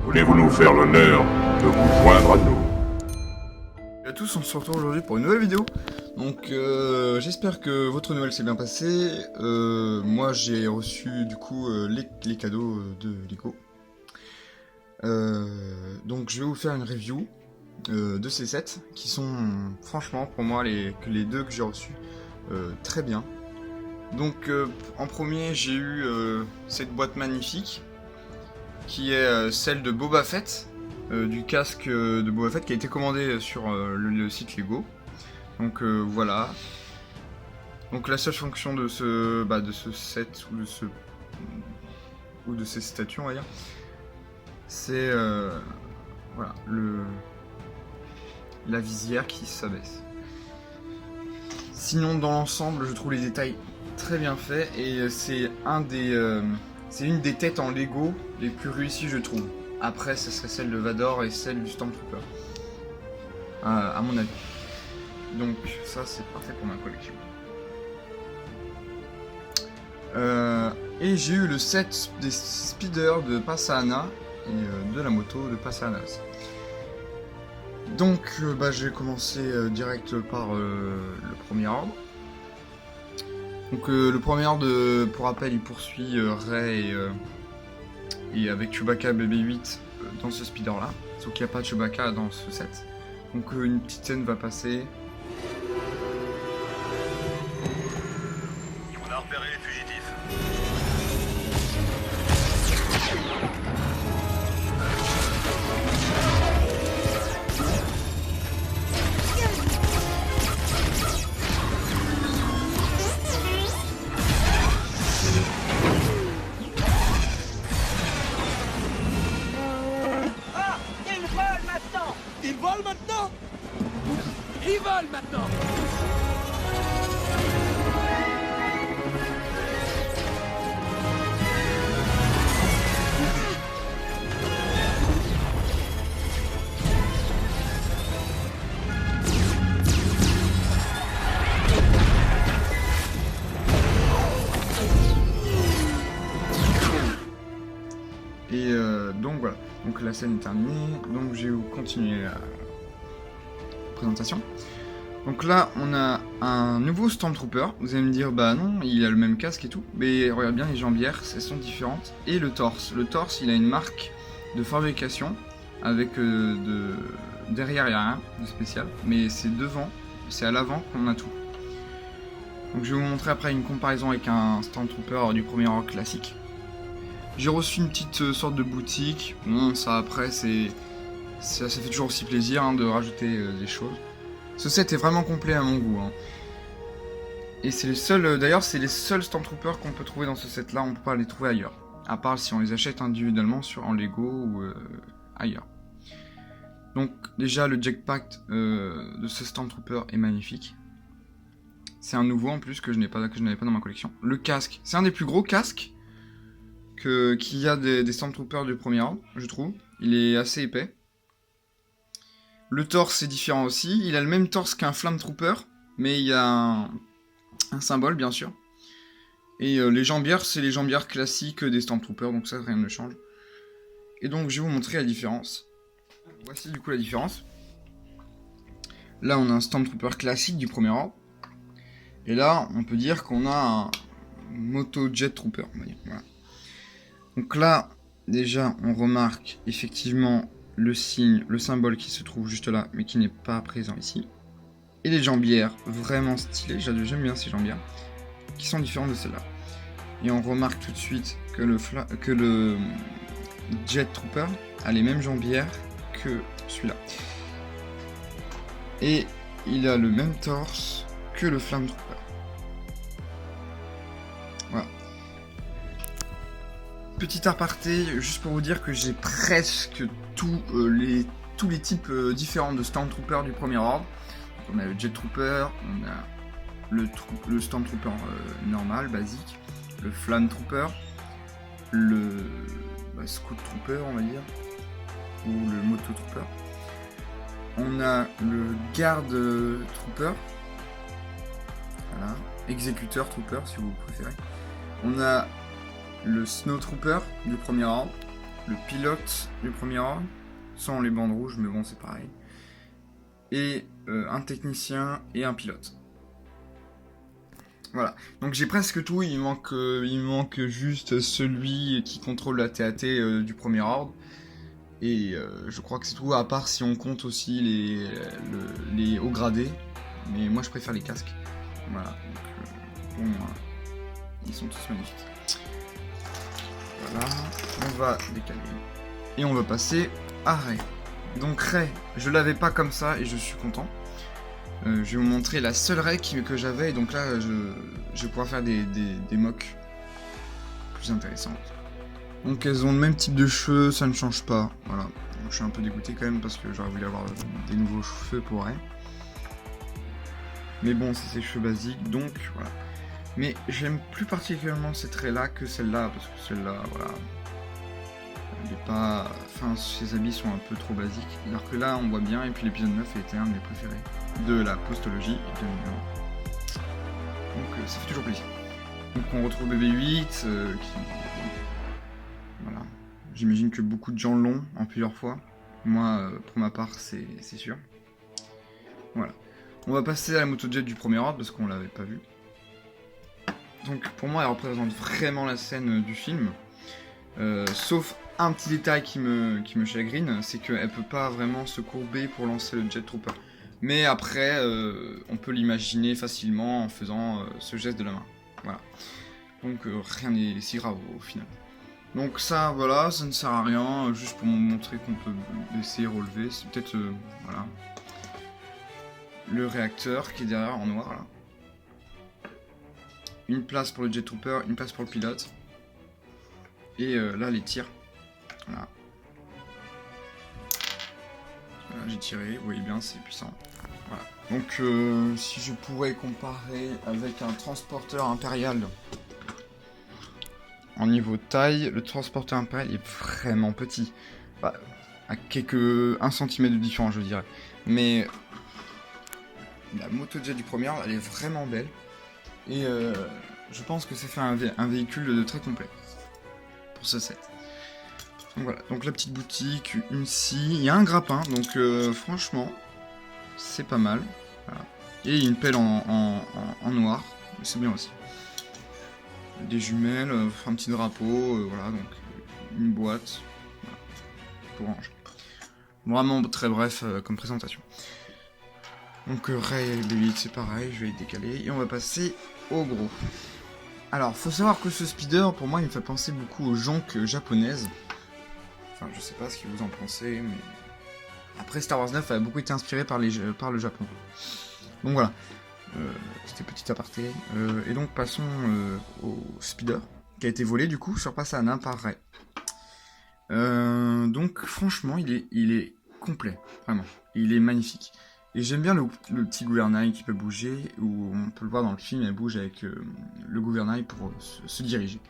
Voulez-vous nous faire l'honneur de vous joindre à nous? Salut à tous, on se retrouve aujourd'hui pour une nouvelle vidéo. Donc j'espère que votre Noël s'est bien passé. Moi j'ai reçu du coup les cadeaux de Lego. Donc je vais vous faire une review de ces sets qui sont franchement pour moi les deux que j'ai reçus très bien. Donc en premier j'ai eu cette boîte magnifique qui est celle de Boba Fett, du casque de Boba Fett qui a été commandé sur le site Lego. Donc voilà. Donc la seule fonction de ce set ou de ces statues on va dire, c'est voilà la visière qui s'abaisse. Sinon dans l'ensemble je trouve les détails très bien faits et c'est une des têtes en Lego les plus réussies je trouve. Après ce serait celle de Vador et celle du Stormtrooper à mon avis. Donc ça c'est parfait pour ma collection. Et j'ai eu le set des speeders de Pasaana et de la moto de Pasaana aussi. Donc je vais commencer direct par le premier ordre. Donc le premier ordre, pour rappel, il poursuit Rey et avec Chewbacca BB-8 dans ce speeder là. Sauf qu'il n'y a pas de Chewbacca dans ce set. Donc une petite scène va passer. On a repéré les fugitifs. Ah! Ils volent maintenant! Ils volent maintenant! Ils volent maintenant! Et donc voilà, donc la scène est terminée, donc je vais continuer la présentation. Donc là on a un nouveau Stormtrooper, vous allez me dire bah non, il a le même casque et tout, mais regarde bien les jambières, elles sont différentes, et le torse il a une marque de fabrication, avec derrière il n'y a rien de spécial, mais c'est devant, c'est à l'avant qu'on a tout. Donc je vais vous montrer après une comparaison avec un Stormtrooper du premier ordre classique. J'ai reçu une petite sorte de boutique. Bon, ça après, ça fait toujours aussi plaisir hein, de rajouter des choses. Ce set est vraiment complet à mon goût. Hein. Et c'est les seuls, d'ailleurs, c'est les seuls Stormtroopers qu'on peut trouver dans ce set-là. On peut pas les trouver ailleurs. À part si on les achète individuellement en Lego ou ailleurs. Donc déjà, le jetpack de ce Stormtrooper est magnifique. C'est un nouveau en plus que je n'avais pas dans ma collection. Le casque, c'est un des plus gros casques qu'il y a des Stormtroopers du premier ordre, je trouve. Il est assez épais. Le torse est différent aussi. Il a le même torse qu'un Flametrooper, mais il y a un symbole, bien sûr. Et les jambières, c'est les jambières classiques des Stormtroopers, donc ça, rien ne change. Et donc, je vais vous montrer la différence. Voici du coup la différence. Là, on a un Stormtrooper classique du premier ordre. Et là, on peut dire qu'on a un Moto Jet Trooper, on va dire. Voilà. Donc là, déjà, on remarque effectivement le signe, le symbole qui se trouve juste là, mais qui n'est pas présent ici. Et les jambières, vraiment stylées, j'aime bien ces jambières, qui sont différentes de celles-là. Et on remarque tout de suite que le Jet Trooper a les mêmes jambières que celui-là. Et il a le même torse que le Flametrooper. Voilà. Petit aparté, juste pour vous dire que j'ai presque tous les types différents de Stormtrooper du premier ordre. Donc on a le Jet Trooper, on a le Stormtrooper normal, basique, le Flametrooper, le Scout Trooper on va dire, ou le Moto Trooper. On a le Guard Trooper, voilà, Exécuteur Trooper si vous préférez. On a le Snow Trooper du premier ordre, le pilote du premier ordre, sans les bandes rouges, mais bon, c'est pareil. Et un technicien et un pilote. Voilà, donc j'ai presque tout, il manque juste celui qui contrôle la TAT du premier ordre. Et je crois que c'est tout, à part si on compte aussi les hauts gradés. Mais moi je préfère les casques. Voilà, donc bon, ils sont tous magnifiques. Voilà, on va décaler. Et on va passer à Rey. Donc Rey, je l'avais pas comme ça et je suis content. Je vais vous montrer la seule Rey que j'avais, et donc là je vais pouvoir faire des mocks plus intéressantes. Donc elles ont le même type de cheveux, ça ne change pas, voilà. Donc, je suis un peu dégoûté quand même parce que j'aurais voulu avoir des nouveaux cheveux pour Rey. Mais bon, c'est ses cheveux basiques, donc voilà. Mais j'aime plus particulièrement cette Rey là que celle-là, parce que celle-là, voilà. Elle est pas... Enfin, ses habits sont un peu trop basiques. Alors que là, on voit bien, et puis l'épisode 9 était un de mes préférés de la postologie, bien évidemment. Donc ça fait toujours plaisir. Donc on retrouve BB-8, qui... Voilà. J'imagine que beaucoup de gens l'ont en plusieurs fois. Moi, pour ma part, c'est sûr. Voilà. On va passer à la motojet du premier ordre, parce qu'on l'avait pas vue. Donc pour moi, elle représente vraiment la scène du film. Sauf un petit détail qui me chagrine, c'est qu'elle peut pas vraiment se courber pour lancer le Jet Trooper. Mais après, on peut l'imaginer facilement en faisant ce geste de la main. Voilà. Donc rien n'est si grave au final. Donc ça, voilà, ça ne sert à rien, juste pour me montrer qu'on peut baisser, relever. C'est peut-être, voilà, le réacteur qui est derrière en noir là. Une place pour le Jet Trooper, une place pour le pilote. Et là, les tirs. Voilà. Voilà, j'ai tiré, vous voyez bien, c'est puissant. Voilà. Donc, si je pourrais comparer avec un transporteur impérial en niveau taille, le transporteur impérial est vraiment petit. Bah, à quelques 1 cm de différence, je dirais. Mais la motojet du premier ordre, elle est vraiment belle. Et je pense que ça fait un véhicule de très complet pour ce set. Donc voilà, donc la petite boutique, une scie, il y a un grappin, donc franchement, c'est pas mal. Voilà. Et une pelle en noir, c'est bien aussi. Des jumelles, un petit drapeau, voilà, donc une boîte, voilà, pour ranger. Vraiment très bref comme présentation. Donc Rey et BB-8 c'est pareil, je vais les décaler, et on va passer au gros. Alors, faut savoir que ce speeder, pour moi, il me fait penser beaucoup aux jonques japonaises. Enfin, je sais pas ce que vous en pensez, mais... Après, Star Wars 9 a beaucoup été inspiré par le Japon. Donc voilà, c'était petit aparté. Et donc, passons au speeder, qui a été volé, du coup, sur Pasaana par Rey. Donc, franchement, il est complet, vraiment. Il est magnifique. Et j'aime bien le petit gouvernail qui peut bouger, où on peut le voir dans le film, elle bouge avec le gouvernail pour se diriger.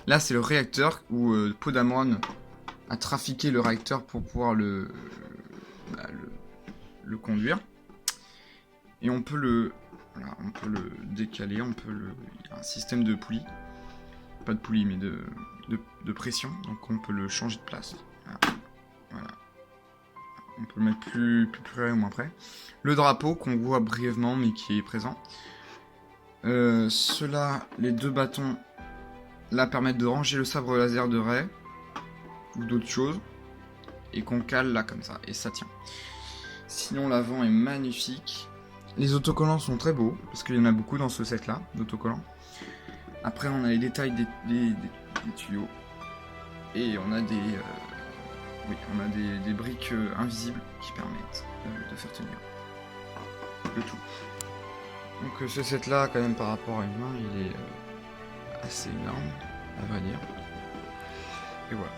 Là, c'est le réacteur, où Poe Dameron a trafiqué le réacteur pour pouvoir le conduire. Et on peut le décaler, il y a un système de poulie. Pas de poulie, mais de pression, donc on peut le changer de place. Voilà. On peut le mettre plus près ou moins près. Le drapeau qu'on voit brièvement mais qui est présent. Ceux-là, les deux bâtons, là permettent de ranger le sabre laser de Rey ou d'autres choses et qu'on cale là comme ça et ça tient. Sinon l'avant est magnifique. Les autocollants sont très beaux parce qu'il y en a beaucoup dans ce set là d'autocollants. Après on a les détails des tuyaux et on a des briques invisibles qui permettent de faire tenir le tout. Donc ce set là quand même par rapport à une main il est assez énorme à vrai dire. Et voilà.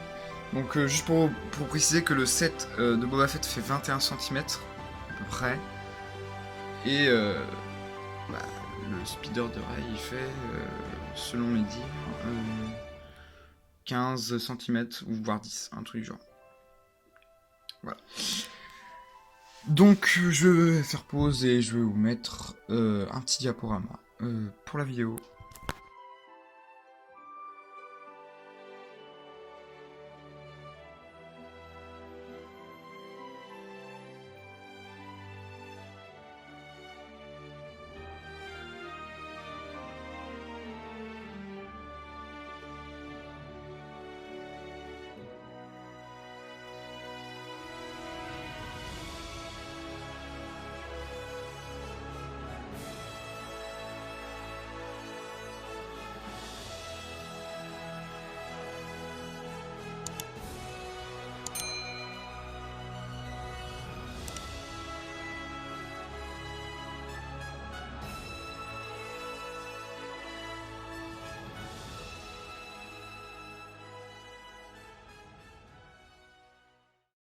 Donc juste pour préciser que le set de Boba Fett fait 21 cm à peu près. Et le speeder de Rey il fait selon mes dires 15 cm ou voire 10, un truc genre. Voilà. Donc je vais faire pause et je vais vous mettre un petit diaporama pour la vidéo.